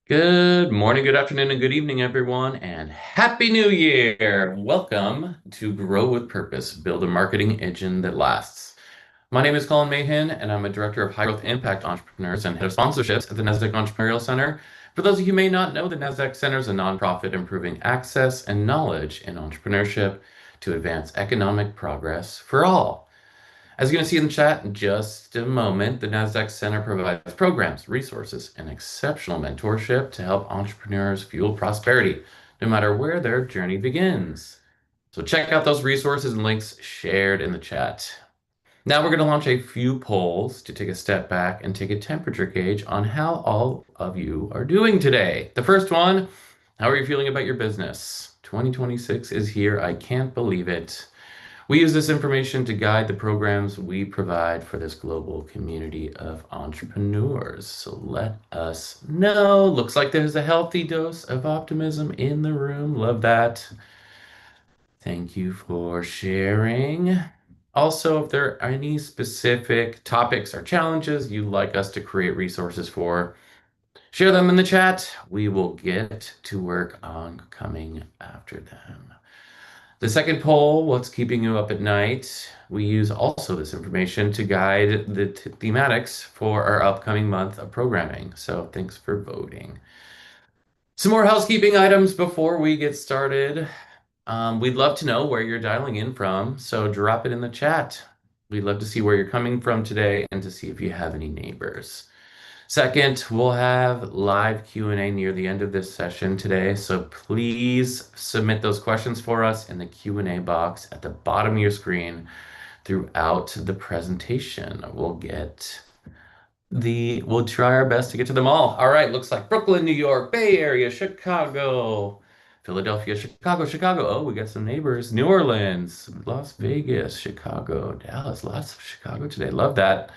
Good morning, good afternoon, and good evening, everyone, and Happy New Year! Welcome to Grow with Purpose, build a marketing engine that lasts. My name is Colin Mahan, and I'm a director of high growth impact entrepreneurs and head of sponsorships at the Nasdaq Entrepreneurial Center. For those of you who may not know, the Nasdaq Center is a nonprofit improving access and knowledge in entrepreneurship to advance economic progress for all. As you're going to see in the chat in just a moment, the Nasdaq Center provides programs, resources, and exceptional mentorship to help entrepreneurs fuel prosperity, no matter where their journey begins. So check out those resources and links shared in the chat. Now we're going to launch a few polls to take a step back and take a temperature gauge on how all of you are doing today. The first one, how are you feeling about your business? 2026 is here. I can't believe it. We use this information to guide the programs we provide for this global community of entrepreneurs. So let us know. Looks like there's a healthy dose of optimism in the room. Love that. Thank you for sharing. Also, if there are any specific topics or challenges you'd like us to create resources for, share them in the chat. We will get to work on coming after them. The second poll, what's keeping you up at night? We use also this information to guide the thematics for our upcoming month of programming. So thanks for voting. Some more housekeeping items before we get started. We'd love to know where you're dialing in from, so drop it in the chat. We'd love to see where you're coming from today and to see if you have any neighbors. Second, we'll have live Q&A near the end of this session today, so please submit those questions for us in the Q&A box at the bottom of your screen throughout the presentation. We'll try our best to get to them all. All right, looks like Brooklyn, New York, Bay Area, Chicago, Philadelphia, Chicago. Oh, we got some neighbors. New Orleans, Las Vegas, Chicago, Dallas. Lots of Chicago today. Love that.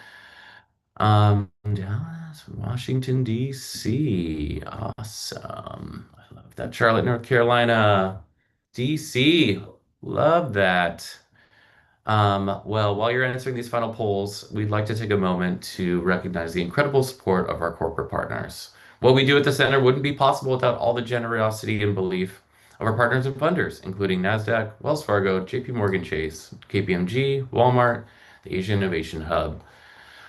Dallas, Washington, D.C. Awesome. I love that. Charlotte, North Carolina, D.C. Love that. Well, while you're answering these final polls, we'd like to take a moment to recognize the incredible support of our corporate partners. What we do at the center wouldn't be possible without all the generosity and belief of our partners and funders, including Nasdaq, Wells Fargo, JP Morgan Chase, KPMG, Walmart, the Asia Innovation Hub.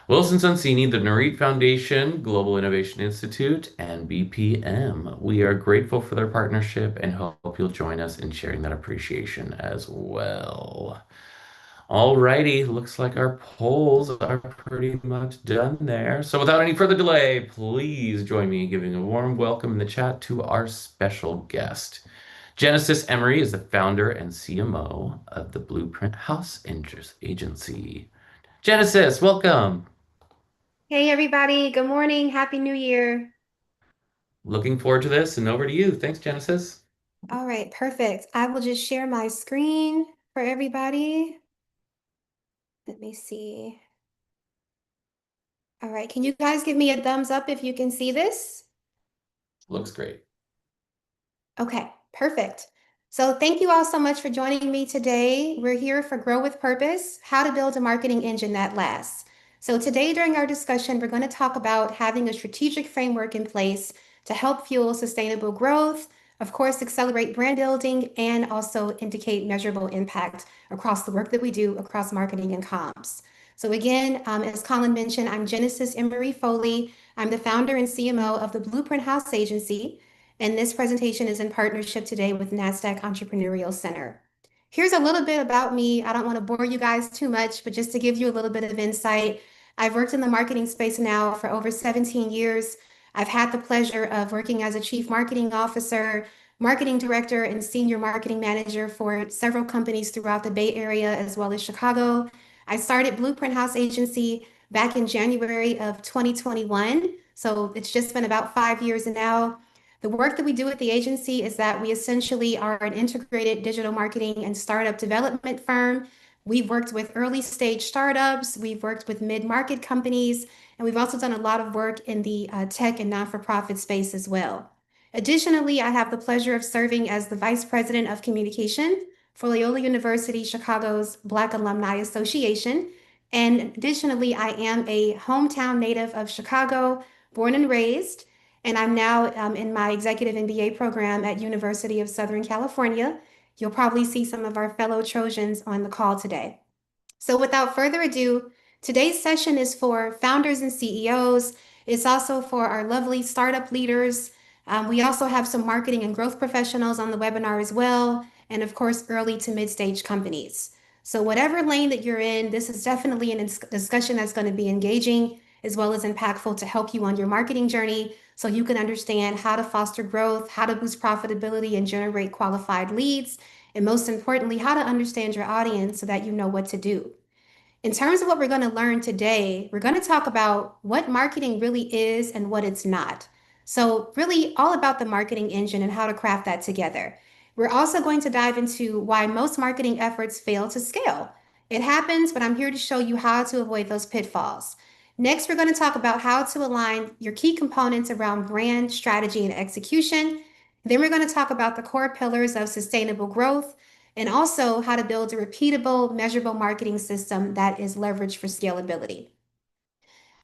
Wilson Sonsini, the Nareet Foundation, Global Innovation Institute, and BPM. We are grateful for their partnership and hope you'll join us in sharing that appreciation as well. Alrighty, looks like our polls are pretty much done there. So without any further delay, please join me in giving a warm welcome in the chat to our special guest. Genesis Emery is the founder and CMO of the Blueprint Haus Agency. Genesis, welcome. Hey everybody, good morning, Happy New Year. Looking forward to this and over to you. Thanks, Genesis. All right, perfect. I will just share my screen for everybody. Let me see. All right, can you guys give me a thumbs up if you can see this? Looks great. Okay, perfect. So thank you all so much for joining me today. We're here for Grow with Purpose, how to build a marketing engine that lasts. So today during our discussion, we're going to talk about having a strategic framework in place to help fuel sustainable growth, of course, accelerate brand building, and also indicate measurable impact across the work that we do across marketing and comms. So again, as Colin mentioned, I'm Genesis Emery-Foley. I'm the founder and CMO of the Blueprint Haus Agency. And this presentation is in partnership today with Nasdaq Entrepreneurial Center. Here's a little bit about me. I don't want to bore you guys too much, but just to give you a little bit of insight, I've worked in the marketing space now for over 17 years. I've had the pleasure of working as a chief marketing officer, marketing director, and senior marketing manager for several companies throughout the Bay Area as well as Chicago. I started Blueprint Haus Agency back in January of 2021. So it's just been about 5 years now. The work that we do at the agency is that we essentially are an integrated digital marketing and startup development firm. We've worked with early stage startups, we've worked with mid-market companies, and we've also done a lot of work in the tech and non-for-profit space as well. Additionally, I have the pleasure of serving as the Vice President of Communication for Loyola University Chicago's Black Alumni Association. And additionally, I am a hometown native of Chicago, born and raised. and I'm now in my executive MBA program at University of Southern California. You'll probably see some of our fellow Trojans on the call today. So without further ado, today's session is for founders and CEOs. It's also for our lovely startup leaders. We also have some marketing and growth professionals on the webinar as well, and of course, early to mid-stage companies. So whatever lane that you're in, this is definitely a discussion that's going to be engaging as well as impactful to help you on your marketing journey so you can understand how to foster growth, how to boost profitability and generate qualified leads, and most importantly, how to understand your audience so that you know what to do. In terms of what we're going to learn today, we're going to talk about what marketing really is and what it's not. So, really, all about the marketing engine and how to craft that together. We're also going to dive into why most marketing efforts fail to scale. It happens, but I'm here to show you how to avoid those pitfalls. Next, we're going to talk about how to align your key components around brand, strategy, and execution. Then, we're going to talk about the core pillars of sustainable growth and also how to build a repeatable, measurable marketing system that is leveraged for scalability.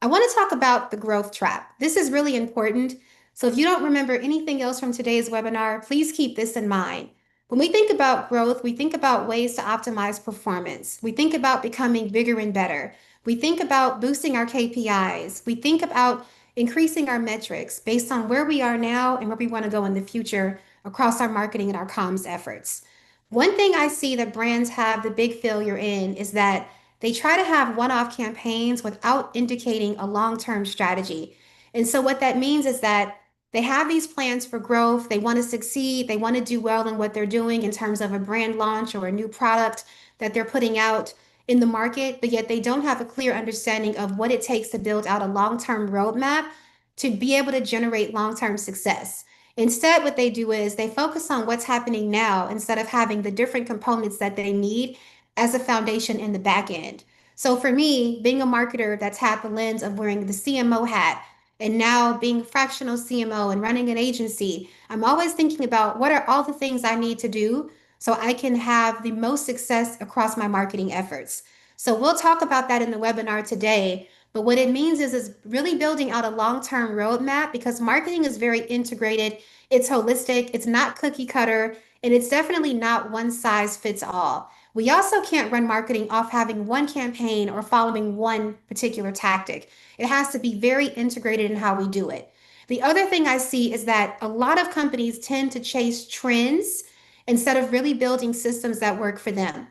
I want to talk about the growth trap. This is really important. So if you don't remember anything else from today's webinar, please keep this in mind. When we think about growth, we think about ways to optimize performance. We think about becoming bigger and better. We think about boosting our KPIs. We think about increasing our metrics based on where we are now and where we want to go in the future across our marketing and our comms efforts. One thing I see that brands have the big failure in is that they try to have one-off campaigns without indicating a long-term strategy. And so what that means is that they have these plans for growth, they want to succeed, they want to do well in what they're doing in terms of a brand launch or a new product that they're putting out in the market, but yet they don't have a clear understanding of what it takes to build out a long-term roadmap to be able to generate long-term success. Instead, what they do is they focus on what's happening now instead of having the different components that they need as a foundation in the back end. So for me, being a marketer that's had the lens of wearing the CMO hat and now being a fractional CMO and running an agency, I'm always thinking about what are all the things I need to do so I can have the most success across my marketing efforts. So we'll talk about that in the webinar today. But what it means is really building out a long-term roadmap because marketing is very integrated. It's holistic. It's not cookie cutter. And it's definitely not one size fits all. We also can't run marketing off having one campaign or following one particular tactic. It has to be very integrated in how we do it. The other thing I see is that a lot of companies tend to chase trends instead of really building systems that work for them.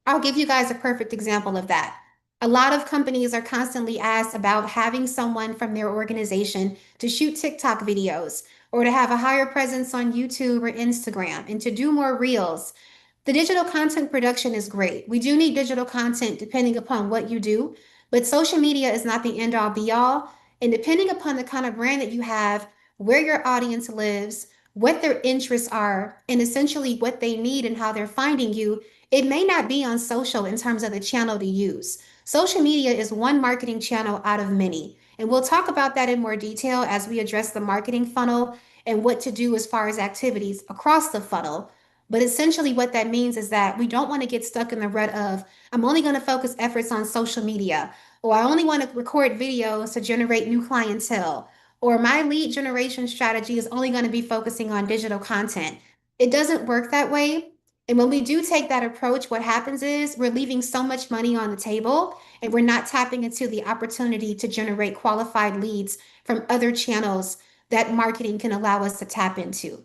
I'll give you guys a perfect example of that. A lot of companies are constantly asked about having someone from their organization to shoot TikTok videos or to have a higher presence on YouTube or Instagram and to do more reels. The digital content production is great. We do need digital content depending upon what you do, but social media is not the end all be all. And depending upon the kind of brand that you have, where your audience lives, what their interests are, and essentially what they need and how they're finding you, it may not be on social in terms of the channel to use. Social media is one marketing channel out of many. And we'll talk about that in more detail as we address the marketing funnel and what to do as far as activities across the funnel. But essentially, what that means is that we don't want to get stuck in the rut of, I'm only going to focus efforts on social media, or I only want to record videos to generate new clientele, or my lead generation strategy is only going to be focusing on digital content. It doesn't work that way. And when we do take that approach, what happens is we're leaving so much money on the table and we're not tapping into the opportunity to generate qualified leads from other channels that marketing can allow us to tap into,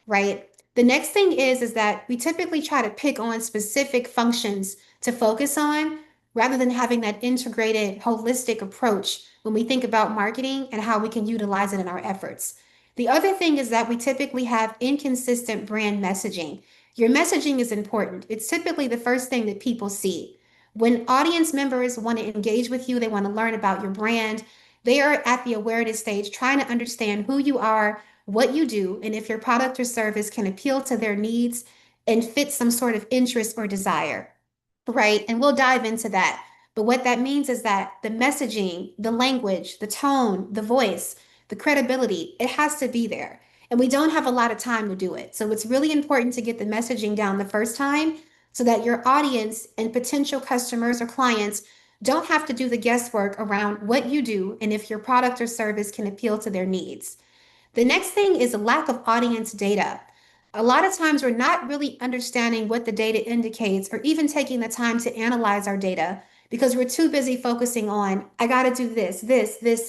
right? The next thing is that we typically try to pick on specific functions to focus on rather than having that integrated, holistic approach when we think about marketing and how we can utilize it in our efforts. The other thing is that we typically have inconsistent brand messaging. Your messaging is important. It's typically the first thing that people see. When audience members want to engage with you, they want to learn about your brand, they are at the awareness stage trying to understand who you are, what you do, and if your product or service can appeal to their needs and fit some sort of interest or desire, right? And we'll dive into that. But what that means is that the messaging, the language, the tone, the voice, the credibility, it has to be there. And we don't have a lot of time to do it. So it's really important to get the messaging down the first time so that your audience and potential customers or clients don't have to do the guesswork around what you do and if your product or service can appeal to their needs. The next thing is a lack of audience data. A lot of times we're not really understanding what the data indicates or even taking the time to analyze our data because we're too busy focusing on, I got to do this,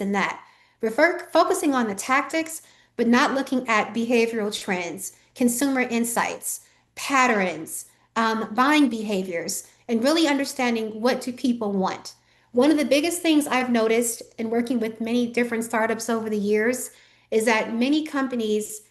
and that. We're focusing on the tactics, but not looking at behavioral trends, consumer insights, patterns, buying behaviors, and really understanding what do people want. One of the biggest things I've noticed in working with many different startups over the years is that many companies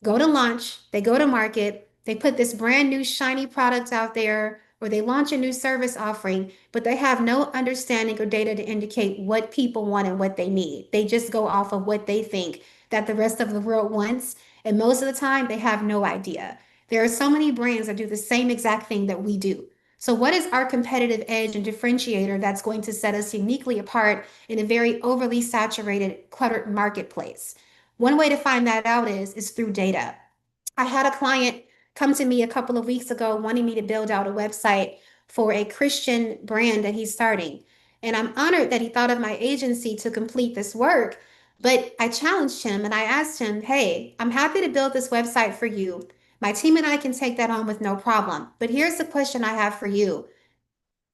go to launch, they go to market, they put this brand new shiny product out there, or they launch a new service offering, but they have no understanding or data to indicate what people want and what they need. They just go off of what they think that the rest of the world wants. And most of the time, they have no idea. There are so many brands that do the same exact thing that we do. So, what is our competitive edge and differentiator that's going to set us uniquely apart in a very overly saturated, cluttered marketplace? One way to find that out is through data. I had a client come to me a couple of weeks ago wanting me to build out a website for a Christian brand that he's starting. And I'm honored that he thought of my agency to complete this work. But I challenged him and I asked him, hey, I'm happy to build this website for you. My team and I can take that on with no problem. But here's the question I have for you.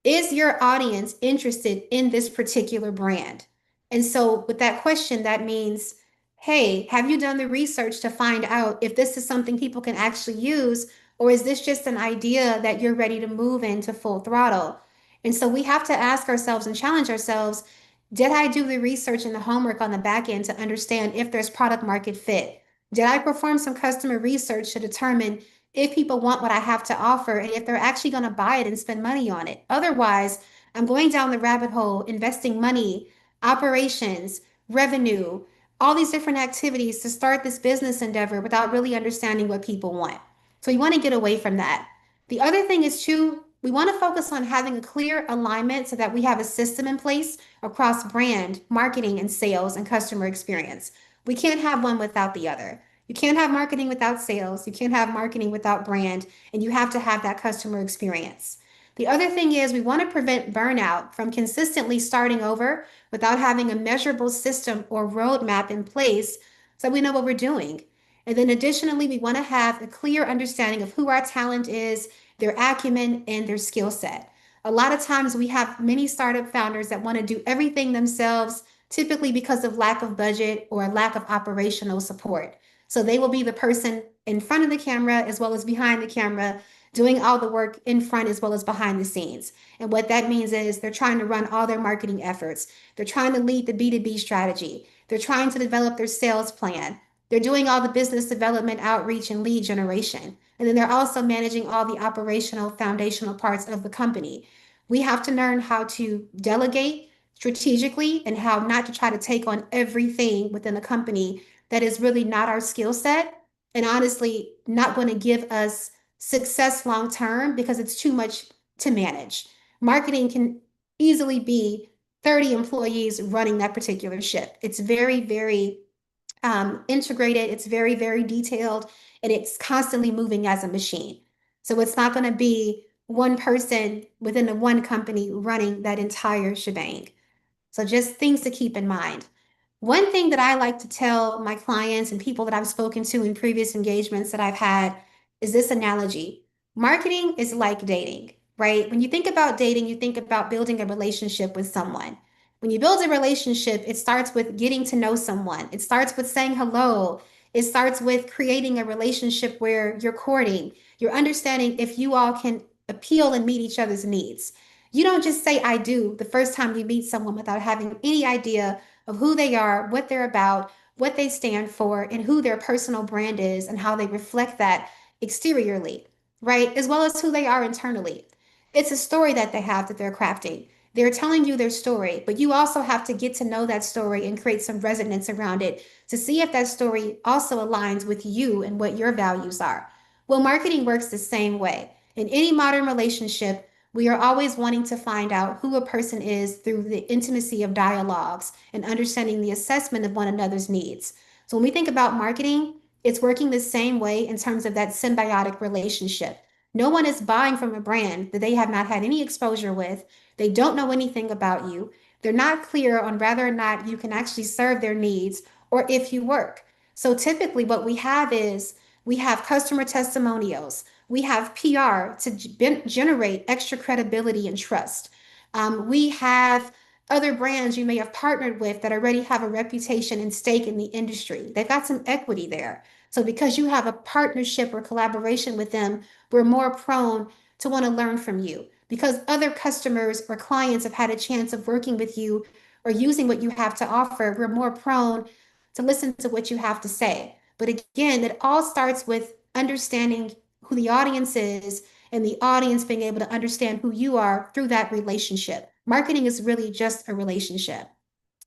Is your audience interested in this particular brand? And so, with that question, that means, hey, have you done the research to find out if this is something people can actually use, or is this just an idea that you're ready to move into full throttle? And so, we have to ask ourselves and challenge ourselves, did I do the research and the homework on the back end to understand if there's product market fit? Did I perform some customer research to determine if people want what I have to offer and if they're actually going to buy it and spend money on it? Otherwise, I'm going down the rabbit hole, investing money, operations, revenue, all these different activities to start this business endeavor without really understanding what people want. So you want to get away from that. The other thing is too, we want to focus on having a clear alignment so that we have a system in place across brand, marketing, and sales and customer experience. We can't have one without the other. You can't have marketing without sales. You can't have marketing without brand, and you have to have that customer experience. The other thing is we want to prevent burnout from consistently starting over without having a measurable system or roadmap in place so we know what we're doing. And then additionally, we want to have a clear understanding of who our talent is, their acumen, and their skill set. A lot of times we have many startup founders that want to do everything themselves, typically because of lack of budget or lack of operational support. So they will be the person in front of the camera as well as behind the camera, doing all the work in front as well as behind the scenes. And what that means is they're trying to run all their marketing efforts. They're trying to lead the B2B strategy. They're trying to develop their sales plan. They're doing all the business development, outreach, and lead generation. And then they're also managing all the operational, foundational parts of the company. We have to learn how to delegate strategically and how not to try to take on everything within a company that is really not our skill set and honestly not going to give us success long term because it's too much to manage. Marketing can easily be 30 employees running that particular ship. It's very, very integrated, it's very, very detailed, and it's constantly moving as a machine. So it's not going to be one person within the one company running that entire shebang. So just things to keep in mind. One thing that I like to tell my clients and people that I've spoken to in previous engagements that I've had is this analogy. Marketing is like dating, right? When you think about dating, you think about building a relationship with someone. When you build a relationship, it starts with getting to know someone. It starts with saying hello. It starts with creating a relationship where you're courting. You're understanding if you all can appeal and meet each other's needs. You don't just say I do the first time you meet someone without having any idea of who they are, what they're about, what they stand for, and who their personal brand is, and how they reflect that exteriorly, right? As well as who they are internally. It's a story that they have that they're crafting. They're telling you their story, but you also have to get to know that story and create some resonance around it to see if that story also aligns with you and what your values are. Well, marketing works the same way. In any modern relationship, we are always wanting to find out who a person is through the intimacy of dialogues and understanding the assessment of one another's needs. So when we think about marketing, it's working the same way in terms of that symbiotic relationship. No one is buying from a brand that they have not had any exposure with. They don't know anything about you. They're not clear on whether or not you can actually serve their needs or if you work. So typically what we have is we have customer testimonials, we have PR to generate extra credibility and trust. We have other brands you may have partnered with that already have a reputation and stake in the industry. They've got some equity there. So because you have a partnership or collaboration with them, we're more prone to want to learn from you because other customers or clients have had a chance of working with you or using what you have to offer. We're more prone to listen to what you have to say. But again, it all starts with understanding who the audience is and the audience being able to understand who you are through that relationship. Marketing is really just a relationship.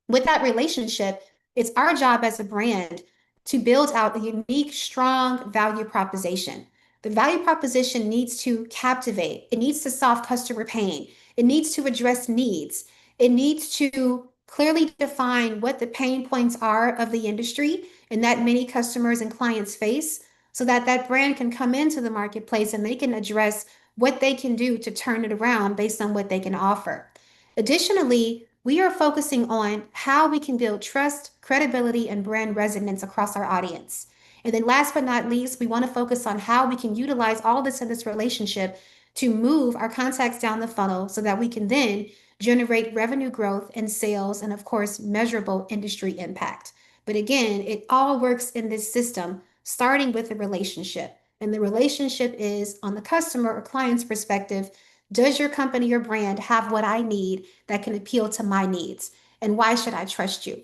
With that relationship, it's our job as a brand to build out a unique, strong value proposition. The value proposition needs to captivate, it needs to solve customer pain, it needs to address needs, it needs to clearly define what the pain points are of the industry and that many customers and clients face so that that brand can come into the marketplace and they can address what they can do to turn it around based on what they can offer. Additionally, we are focusing on how we can build trust, credibility, and brand resonance across our audience. And then last but not least, we want to focus on how we can utilize all this in this relationship to move our contacts down the funnel so that we can then generate revenue growth and sales and of course measurable industry impact. But again, it all works in this system starting with a relationship. And the relationship is on the customer or client's perspective, does your company or brand have what I need that can appeal to my needs? And why should I trust you?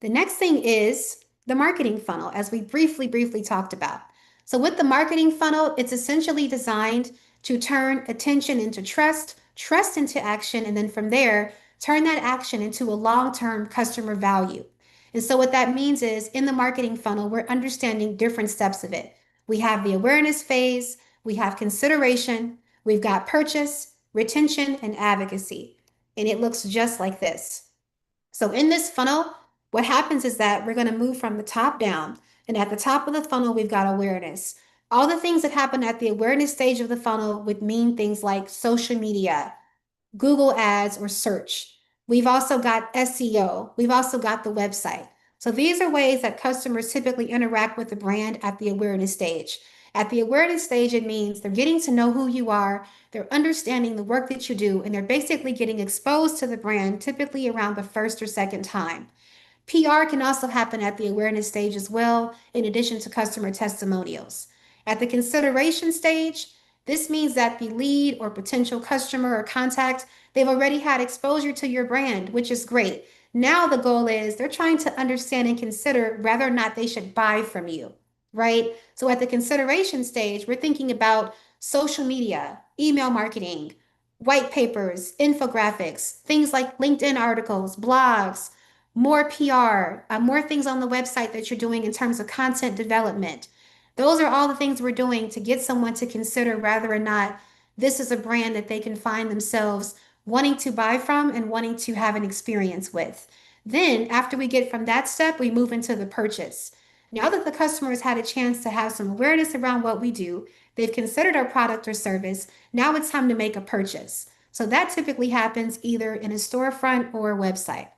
The next thing is the marketing funnel, as we briefly talked about. So, with the marketing funnel, it's essentially designed to turn attention into trust, trust into action, and then from there, turn that action into a long term customer value. And so, what that means is in the marketing funnel, we're understanding different steps of it. We have the awareness phase, we have consideration, we've got purchase, retention, and advocacy. And it looks just like this. So in this funnel, what happens is that we're going to move from the top down. And at the top of the funnel, we've got awareness. All the things that happen at the awareness stage of the funnel would mean things like social media, Google ads, or search. We've also got SEO. We've also got the website. So these are ways that customers typically interact with the brand at the awareness stage. At the awareness stage, it means they're getting to know who you are, they're understanding the work that you do, and they're basically getting exposed to the brand typically around the first or second time. PR can also happen at the awareness stage as well, in addition to customer testimonials. At the consideration stage, this means that the lead or potential customer or contact, they've already had exposure to your brand, which is great. Now the goal is they're trying to understand and consider whether or not they should buy from you, right? So at the consideration stage, we're thinking about social media, email marketing, white papers, infographics, things like LinkedIn articles, blogs, more PR, more things on the website that you're doing in terms of content development. Those are all the things we're doing to get someone to consider whether or not this is a brand that they can find themselves wanting to buy from and wanting to have an experience with. Then, after we get from that step, we move into the purchase. Now that the customer has had a chance to have some awareness around what we do, they've considered our product or service, now it's time to make a purchase. So that typically happens either in a storefront or a website.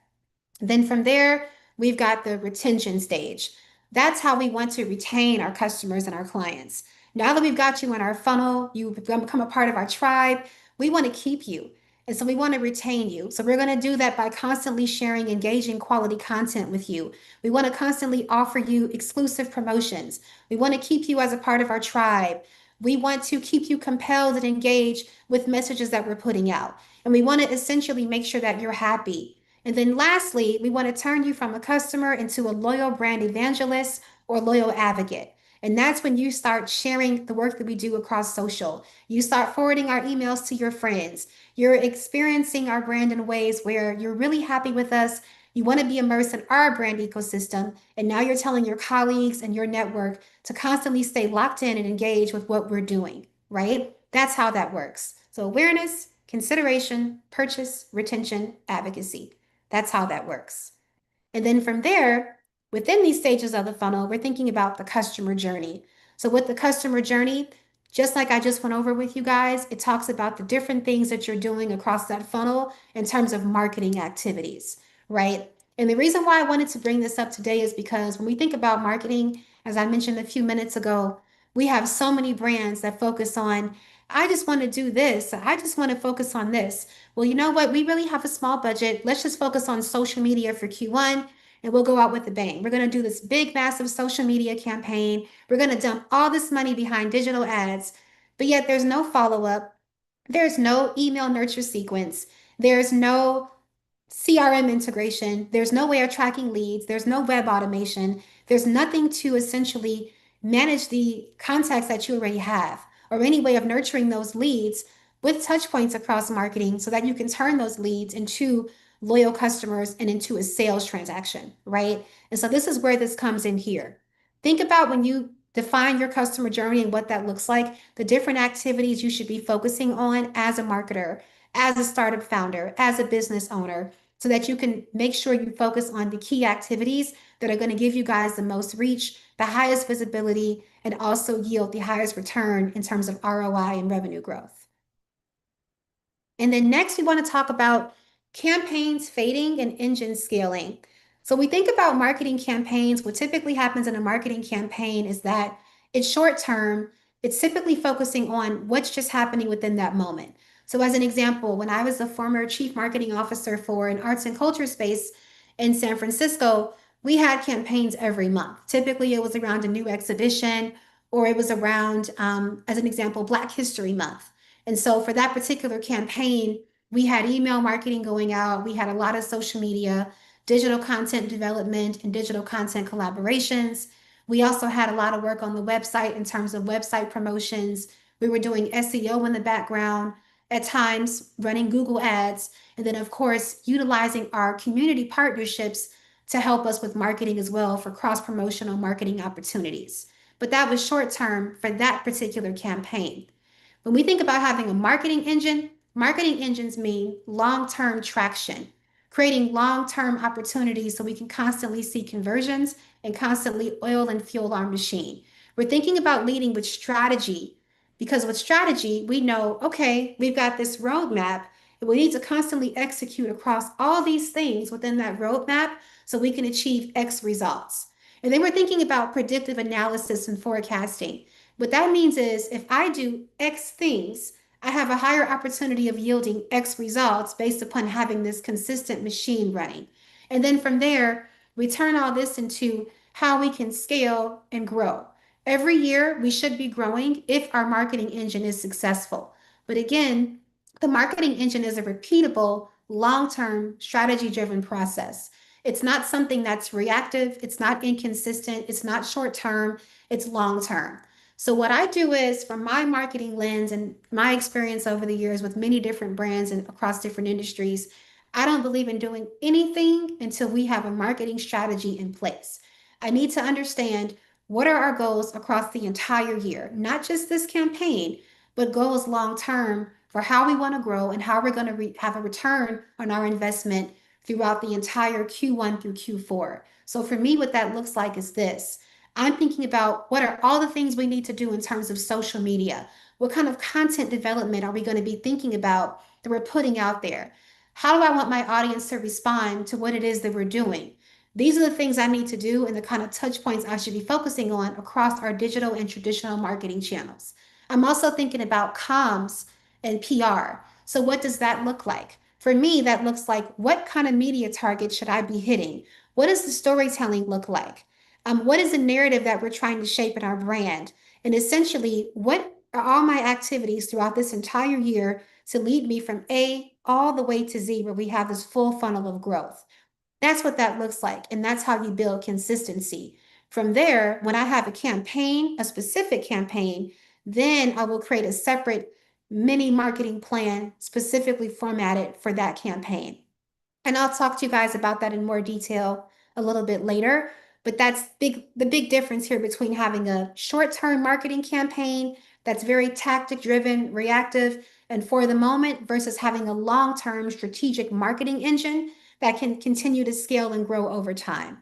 Then from there, we've got the retention stage. That's how we want to retain our customers and our clients. Now that we've got you in our funnel, you've become a part of our tribe, we want to keep you. And so we want to retain you. So we're going to do that by constantly sharing engaging quality content with you. We want to constantly offer you exclusive promotions. We want to keep you as a part of our tribe. We want to keep you compelled and engaged with messages that we're putting out. And we want to essentially make sure that you're happy. And then lastly, we want to turn you from a customer into a loyal brand evangelist or loyal advocate. And that's when you start sharing the work that we do across social. You start forwarding our emails to your friends. You're experiencing our brand in ways where you're really happy with us. You want to be immersed in our brand ecosystem. And now you're telling your colleagues and your network to constantly stay locked in and engage with what we're doing, right? That's how that works. So awareness, consideration, purchase, retention, advocacy. That's how that works. And then from there, within these stages of the funnel, we're thinking about the customer journey. So with the customer journey, just like I just went over with you guys, it talks about the different things that you're doing across that funnel in terms of marketing activities, right? And the reason why I wanted to bring this up today is because when we think about marketing, as I mentioned a few minutes ago, we have so many brands that focus on, I just want to do this. I just want to focus on this. Well, you know what? We really have a small budget. Let's just focus on social media for Q1 and we'll go out with a bang. We're going to do this big, massive social media campaign. We're going to dump all this money behind digital ads, but yet there's no follow up. There's no email nurture sequence. There's no CRM integration. There's no way of tracking leads. There's no web automation. There's nothing to essentially manage the contacts that you already have or any way of nurturing those leads with touch points across marketing so that you can turn those leads into loyal customers and into a sales transaction, right? And so this is where this comes in here. Think about when you define your customer journey and what that looks like, the different activities you should be focusing on as a marketer, as a startup founder, as a business owner, so that you can make sure you focus on the key activities that are going to give you guys the most reach, the highest visibility, and also yield the highest return in terms of ROI and revenue growth. And then next, we want to talk about campaigns fading and engine scaling. So we think about marketing campaigns. What typically happens in a marketing campaign is that it's short term. It's typically focusing on what's just happening within that moment. So as an example, when I was a former chief marketing officer for an arts and culture space in San Francisco, we had campaigns every month. Typically, it was around a new exhibition or it was around, as an example, Black History Month. And so for that particular campaign, we had email marketing going out. We had a lot of social media, digital content development, and digital content collaborations. We also had a lot of work on the website in terms of website promotions. We were doing SEO in the background, at times running Google ads, and then, of course, utilizing our community partnerships to help us with marketing as well for cross promotional marketing opportunities. But that was short term for that particular campaign. When we think about having a marketing engine, marketing engines mean long-term traction, creating long-term opportunities so we can constantly see conversions and constantly oil and fuel our machine. We're thinking about leading with strategy because with strategy, we know, okay, we've got this roadmap and we need to constantly execute across all these things within that roadmap so we can achieve X results. And then we're thinking about predictive analysis and forecasting. What that means is if I do X things, I have a higher opportunity of yielding X results based upon having this consistent machine running. And then from there, we turn all this into how we can scale and grow. Every year, we should be growing if our marketing engine is successful. But again, the marketing engine is a repeatable, long-term, strategy-driven process. It's not something that's reactive, it's not inconsistent, it's not short-term, it's long-term. So what I do is from my marketing lens and my experience over the years with many different brands and across different industries, I don't believe in doing anything until we have a marketing strategy in place. I need to understand what are our goals across the entire year, not just this campaign, but goals long term for how we want to grow and how we're going to have a return on our investment throughout the entire Q1 through Q4. So for me, what that looks like is this. I'm thinking about what are all the things we need to do in terms of social media? What kind of content development are we going to be thinking about that we're putting out there? How do I want my audience to respond to what it is that we're doing? These are the things I need to do and the kind of touch points I should be focusing on across our digital and traditional marketing channels. I'm also thinking about comms and PR. So what does that look like? For me, that looks like what kind of media target should I be hitting? What does the storytelling look like? What is the narrative that we're trying to shape in our brand? And essentially, what are all my activities throughout this entire year to lead me from A all the way to Z, where we have this full funnel of growth? That's what that looks like. And that's how you build consistency. From there, when I have a campaign, a specific campaign, then I will create a separate mini marketing plan specifically formatted for that campaign. And I'll talk to you guys about that in more detail a little bit later. But that's the big difference here between having a short-term marketing campaign that's very tactic driven, reactive, and for the moment versus having a long-term strategic marketing engine that can continue to scale and grow over time.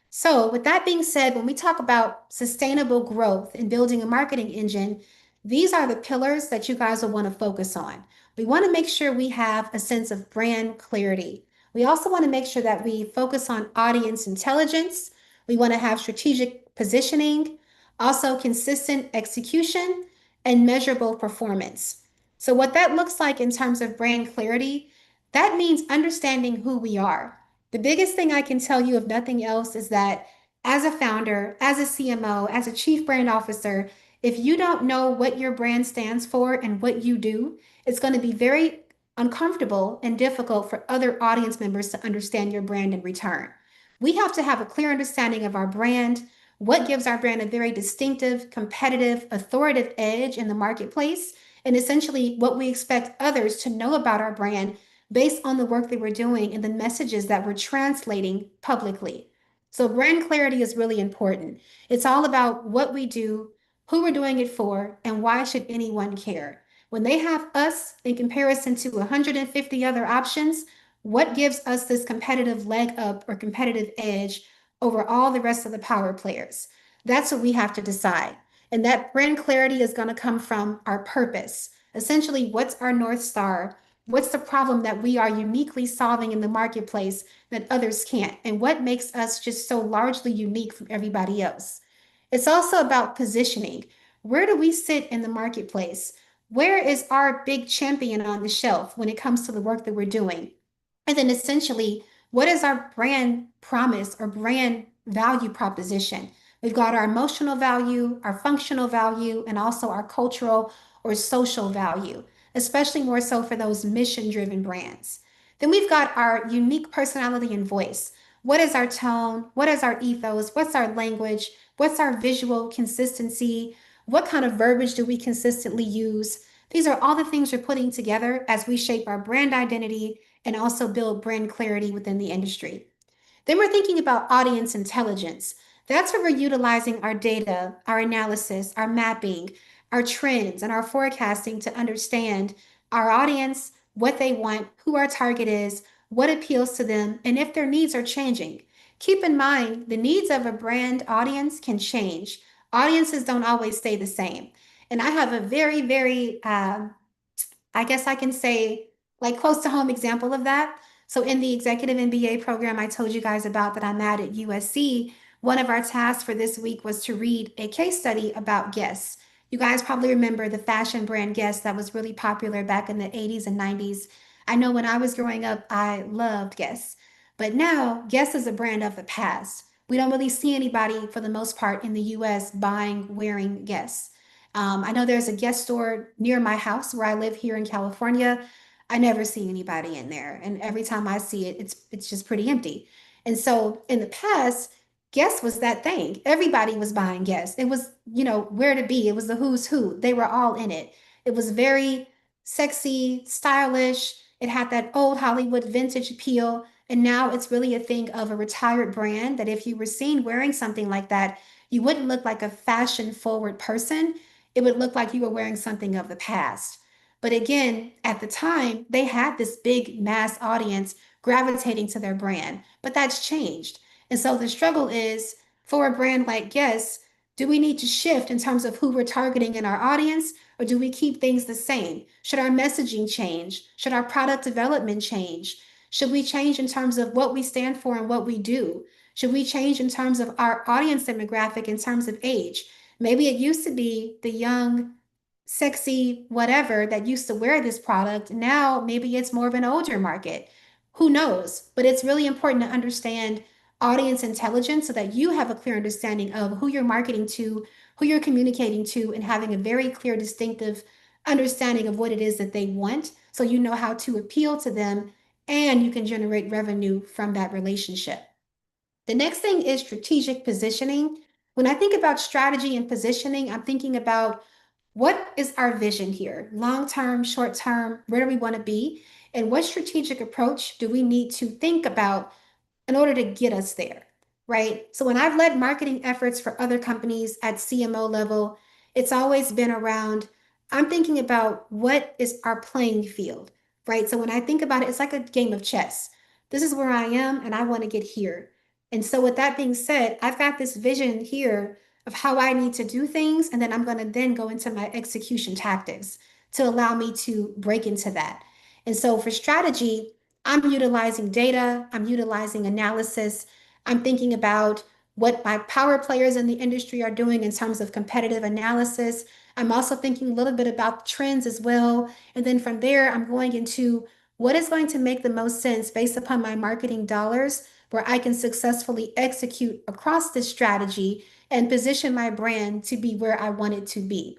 So, with that being said, when we talk about sustainable growth and building a marketing engine, these are the pillars that you guys will want to focus on. We want to make sure we have a sense of brand clarity. We also want to make sure that we focus on audience intelligence. We want to have strategic positioning, also consistent execution, and measurable performance. So, what that looks like in terms of brand clarity, that means understanding who we are. The biggest thing I can tell you, if nothing else, is that as a founder, as a CMO, as a chief brand officer, if you don't know what your brand stands for and what you do, it's going to be very uncomfortable and difficult for other audience members to understand your brand in return. We have to have a clear understanding of our brand, what gives our brand a very distinctive, competitive, authoritative edge in the marketplace, and essentially what we expect others to know about our brand based on the work that we're doing and the messages that we're translating publicly. So, brand clarity is really important. It's all about what we do, who we're doing it for, and why should anyone care. When they have us in comparison to 150 other options, what gives us this competitive leg up or competitive edge over all the rest of the power players? That's what we have to decide. And that brand clarity is going to come from our purpose. Essentially, what's our North Star? What's the problem that we are uniquely solving in the marketplace that others can't? And what makes us just so largely unique from everybody else? It's also about positioning. Where do we sit in the marketplace? Where is our big champion on the shelf when it comes to the work that we're doing? And then essentially, what is our brand promise or brand value proposition? We've got our emotional value, our functional value, and also our cultural or social value, especially more so for those mission driven brands. Then we've got our unique personality and voice. What is our tone? What is our ethos? What's our language? What's our visual consistency? What kind of verbiage do we consistently use? These are all the things we're putting together as we shape our brand identity and also build brand clarity within the industry. Then we're thinking about audience intelligence. That's where we're utilizing our data, our analysis, our mapping, our trends, and our forecasting to understand our audience, what they want, who our target is, what appeals to them, and if their needs are changing. Keep in mind, the needs of a brand audience can change. Audiences don't always stay the same. And I have a very, I guess I can say, like close to home example of that. So in the executive MBA program I told you guys about that I'm at USC, one of our tasks for this week was to read a case study about Guess. You guys probably remember the fashion brand Guess that was really popular back in the 80s and 90s. I know when I was growing up, I loved Guess. But now Guess is a brand of the past. We don't really see anybody for the most part in the US buying, wearing Guess. I know there's a Guess store near my house where I live here in California. I never see anybody in there, and every time I see it, it's just pretty empty. And so in the past, Guess was that thing. Everybody was buying Guess. It was, where to be. It was the who's who. They were all in it. It was very sexy, stylish. It had that old Hollywood vintage appeal. And now it's really a thing of a retired brand that if you were seen wearing something like that, you wouldn't look like a fashion forward person. It would look like you were wearing something of the past. But again, at the time, they had this big mass audience gravitating to their brand, but that's changed. And so the struggle is for a brand like Guess, do we need to shift in terms of who we're targeting in our audience, or do we keep things the same? Should our messaging change? Should our product development change? Should we change in terms of what we stand for and what we do? Should we change in terms of our audience demographic in terms of age? Maybe it used to be the young, sexy, whatever that used to wear this product. Now, maybe it's more of an older market. Who knows? But it's really important to understand audience intelligence so that you have a clear understanding of who you're marketing to, who you're communicating to, and having a very clear, distinctive understanding of what it is that they want. So you know how to appeal to them and you can generate revenue from that relationship. The next thing is strategic positioning. When I think about strategy and positioning, I'm thinking about what is our vision here? Long term, short term, where do we want to be? And what strategic approach do we need to think about in order to get us there, right? So when I've led marketing efforts for other companies at CMO level, it's always been around, I'm thinking about what is our playing field, right? So when I think about it, it's like a game of chess. This is where I am, and I want to get here. And so with that being said, I've got this vision here of how I need to do things, and then I'm going to then go into my execution tactics to allow me to break into that. And so for strategy, I'm utilizing data, I'm utilizing analysis, I'm thinking about what my power players in the industry are doing in terms of competitive analysis. I'm also thinking a little bit about trends as well. And then from there, I'm going into what is going to make the most sense based upon my marketing dollars, where I can successfully execute across this strategy and position my brand to be where I want it to be.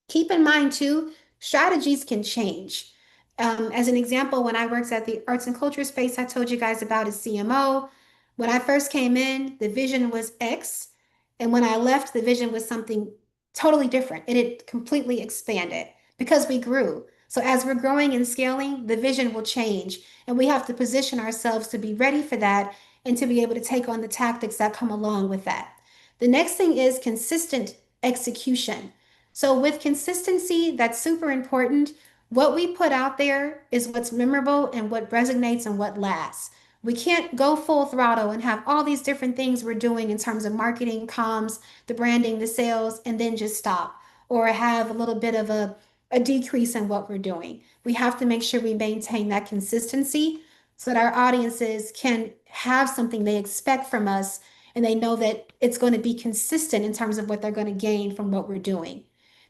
Keep in mind too, strategies can change. As an example, when I worked at the arts and culture space I told you guys about as CMO, when I first came in, the vision was X. And when I left, the vision was something totally different. It had completely expanded because we grew. So as we're growing and scaling, the vision will change. And we have to position ourselves to be ready for that and to be able to take on the tactics that come along with that. The next thing is consistent execution. So, with consistency, that's super important. What we put out there is what's memorable and what resonates and what lasts. We can't go full throttle and have all these different things we're doing in terms of marketing, comms, the branding, the sales, and then just stop or have a little bit of a decrease in what we're doing. We have to make sure we maintain that consistency so that our audiences can have something they expect from us and they know that it's going to be consistent in terms of what they're going to gain from what we're doing.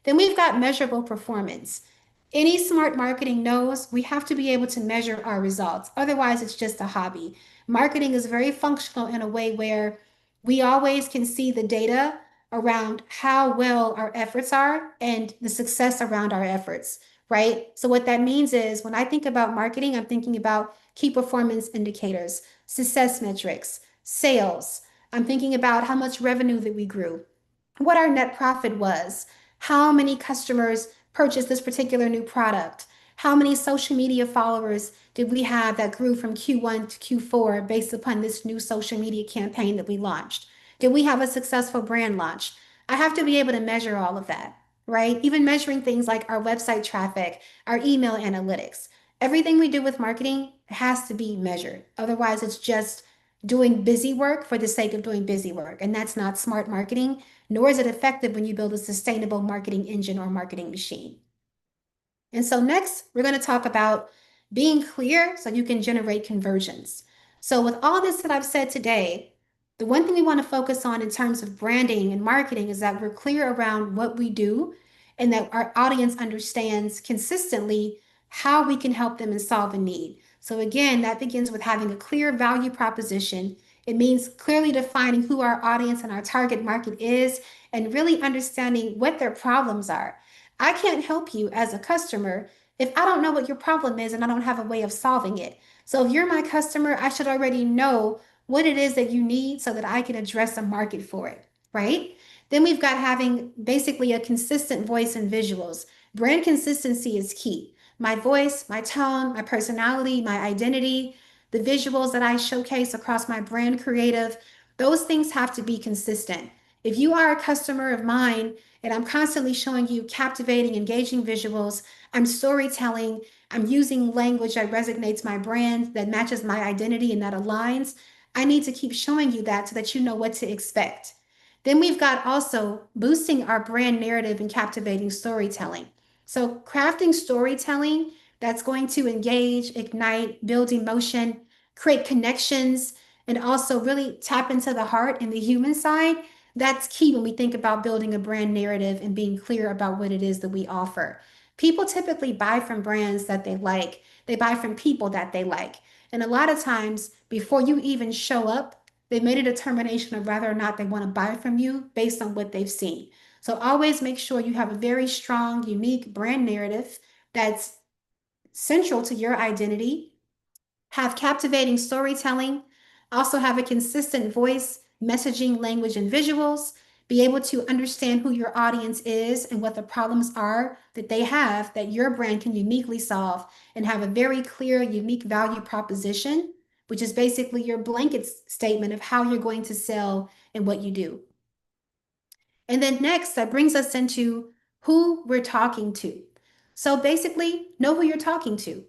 Then we've got measurable performance. Any smart marketing knows we have to be able to measure our results. Otherwise, it's just a hobby. Marketing is very functional in a way where we always can see the data around how well our efforts are and the success around our efforts, right? So, what that means is when I think about marketing, I'm thinking about key performance indicators, success metrics, sales. I'm thinking about how much revenue that we grew, what our net profit was, how many customers purchased this particular new product, how many social media followers did we have that grew from Q1 to Q4 based upon this new social media campaign that we launched? Did we have a successful brand launch? I have to be able to measure all of that, right? Even measuring things like our website traffic, our email analytics. Everything we do with marketing has to be measured. Otherwise, it's just doing busy work for the sake of doing busy work. And that's not smart marketing, nor is it effective when you build a sustainable marketing engine or marketing machine. And so next, we're going to talk about being clear so you can generate conversions. So with all this that I've said today, the one thing we want to focus on in terms of branding and marketing is that we're clear around what we do and that our audience understands consistently how we can help them and solve a need. So again, that begins with having a clear value proposition. It means clearly defining who our audience and our target market is and really understanding what their problems are. I can't help you as a customer if I don't know what your problem is and I don't have a way of solving it. So if you're my customer, I should already know what it is that you need so that I can address a market for it, right? Then we've got having basically a consistent voice and visuals. Brand consistency is key. My voice, my tone, my personality, my identity, the visuals that I showcase across my brand creative, those things have to be consistent. If you are a customer of mine and I'm constantly showing you captivating, engaging visuals, I'm storytelling, I'm using language that resonates my brand, that matches my identity and that aligns, I need to keep showing you that so that you know what to expect. Then we've got also boosting our brand narrative and captivating storytelling. So, crafting storytelling that's going to engage, ignite, build emotion, create connections, and also really tap into the heart and the human side. That's key when we think about building a brand narrative and being clear about what it is that we offer. People typically buy from brands that they like, they buy from people that they like. And a lot of times, before you even show up, they made a determination of whether or not they want to buy from you based on what they've seen. So always make sure you have a very strong, unique brand narrative that's central to your identity, have captivating storytelling, also have a consistent voice, messaging, language, and visuals, be able to understand who your audience is and what the problems are that they have that your brand can uniquely solve, and have a very clear, unique value proposition, which is basically your blanket statement of how you're going to sell and what you do. And then next, that brings us into who we're talking to. So basically, know who you're talking to.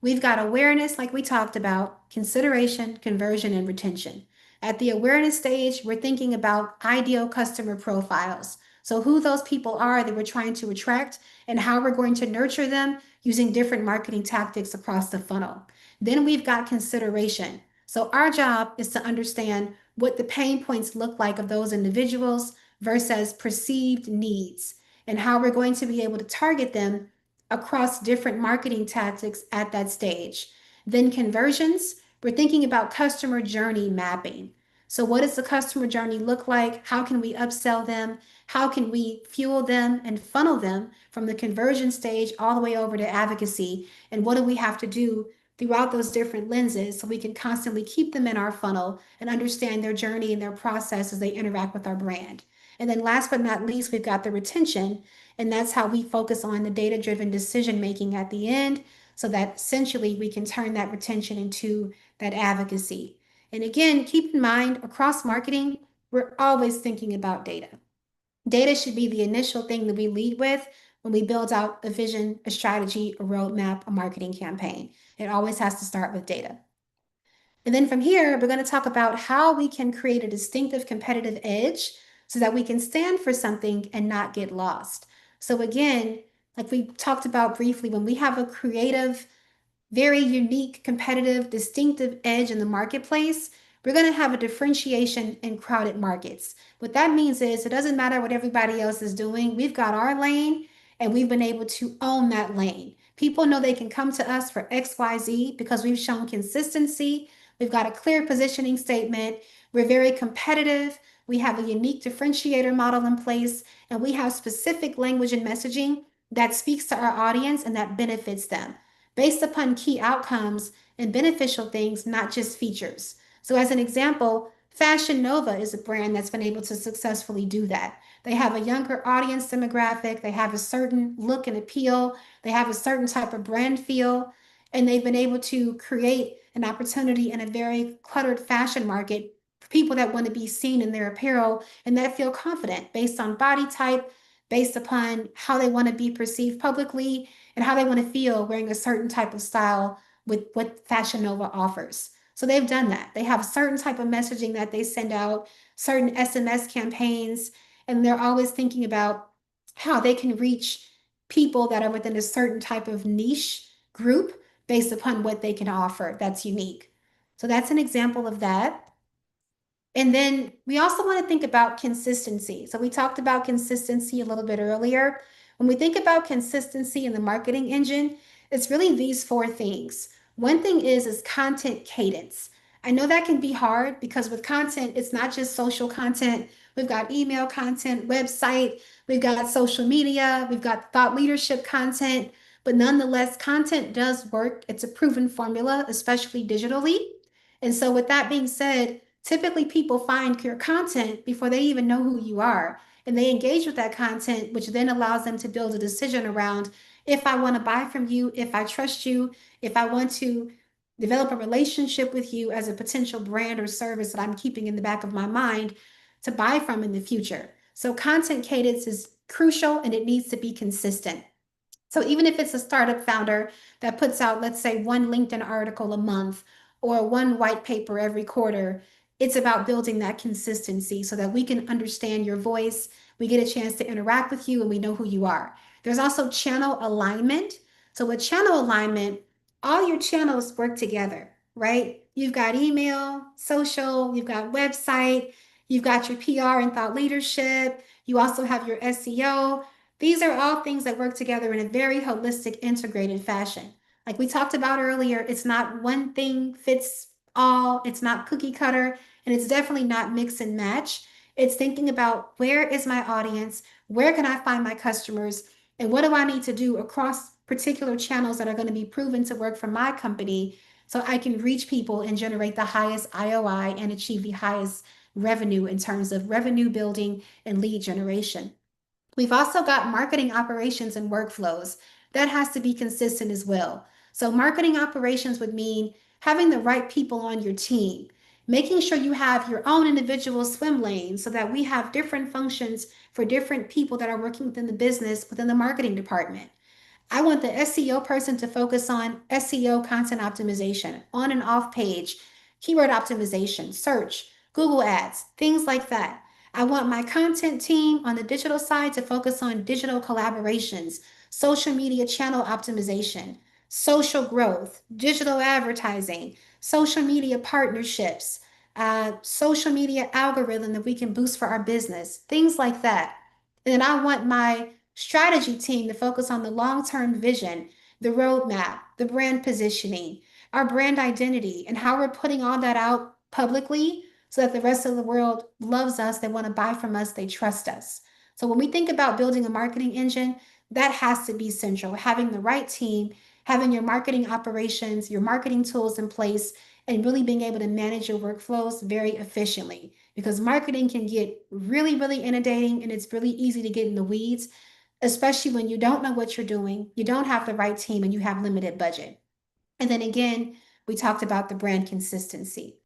We've got awareness, like we talked about, consideration, conversion, and retention. At the awareness stage, we're thinking about ideal customer profiles. So, who those people are that we're trying to attract and how we're going to nurture them using different marketing tactics across the funnel. Then we've got consideration. So our job is to understand what the pain points look like of those individuals versus perceived needs and how we're going to be able to target them across different marketing tactics at that stage. Then conversions, we're thinking about customer journey mapping. So what does the customer journey look like? How can we upsell them? How can we fuel them and funnel them from the conversion stage all the way over to advocacy? And what do we have to do throughout those different lenses so we can constantly keep them in our funnel and understand their journey and their process as they interact with our brand? And then last but not least, we've got the retention, and that's how we focus on the data-driven decision making at the end so that essentially we can turn that retention into that advocacy. And again, keep in mind across marketing, we're always thinking about data. Data should be the initial thing that we lead with when we build out a vision, a strategy, a roadmap, a marketing campaign. It always has to start with data. And then from here, we're going to talk about how we can create a distinctive competitive edge so that we can stand for something and not get lost. So again, like we talked about briefly, when we have a creative, very unique, competitive, distinctive edge in the marketplace, we're going to have a differentiation in crowded markets. What that means is it doesn't matter what everybody else is doing. We've got our lane and we've been able to own that lane. People know they can come to us for XYZ because we've shown consistency. We've got a clear positioning statement. We're very competitive. We have a unique differentiator model in place, and we have specific language and messaging that speaks to our audience and that benefits them based upon key outcomes and beneficial things, not just features. So, as an example, Fashion Nova is a brand that's been able to successfully do that. They have a younger audience demographic, they have a certain look and appeal, they have a certain type of brand feel, and they've been able to create an opportunity in a very cluttered fashion market for people that want to be seen in their apparel and that feel confident based on body type, based upon how they want to be perceived publicly, and how they want to feel wearing a certain type of style with what Fashion Nova offers. So they've done that. They have a certain type of messaging that they send out, certain SMS campaigns, and they're always thinking about how they can reach people that are within a certain type of niche group based upon what they can offer that's unique. So that's an example of that. And then we also want to think about consistency. So we talked about consistency a little bit earlier. When we think about consistency in the marketing engine, it's really these four things. One thing is content cadence. I know that can be hard because with content, it's not just social content. We've got email content, website, we've got social media, we've got thought leadership content, but nonetheless, content does work. It's a proven formula, especially digitally. And so with that being said, typically people find your content before they even know who you are. And they engage with that content, which then allows them to build a decision around if I want to buy from you, if I trust you, if I want to develop a relationship with you as a potential brand or service that I'm keeping in the back of my mind to buy from in the future. So content cadence is crucial and it needs to be consistent. So even if it's a startup founder that puts out, let's say, one LinkedIn article a month or one white paper every quarter, it's about building that consistency so that we can understand your voice, we get a chance to interact with you, and we know who you are. There's also channel alignment. So with channel alignment, all your channels work together, right? You've got email, social, you've got website, you've got your PR and thought leadership, you also have your SEO. These are all things that work together in a very holistic, integrated fashion. Like we talked about earlier, it's not one thing fits all, it's not cookie cutter, and it's definitely not mix and match. It's thinking about where is my audience, where can I find my customers, and what do I need to do across particular channels that are going to be proven to work for my company so I can reach people and generate the highest IOI and achieve the highest revenue in terms of revenue building and lead generation. We've also got marketing operations and workflows. That has to be consistent as well. So marketing operations would mean having the right people on your team, making sure you have your own individual swim lane so that we have different functions for different people that are working within the business, within the marketing department. I want the SEO person to focus on SEO content optimization, on and off page, keyword optimization, search, Google Ads, things like that. I want my content team on the digital side to focus on digital collaborations, social media channel optimization, social growth, digital advertising, social media partnerships, social media algorithm that we can boost for our business, things like that. And then I want my strategy team to focus on the long-term vision, the roadmap, the brand positioning, our brand identity, and how we're putting all that out publicly so that the rest of the world loves us, they want to buy from us, they trust us. So when we think about building a marketing engine, that has to be central. Having the right team, having your marketing operations, your marketing tools in place, and really being able to manage your workflows very efficiently. Because marketing can get really, really inundating and it's really easy to get in the weeds, especially when you don't know what you're doing, you don't have the right team, and you have limited budget. And then again, we talked about the brand consistency.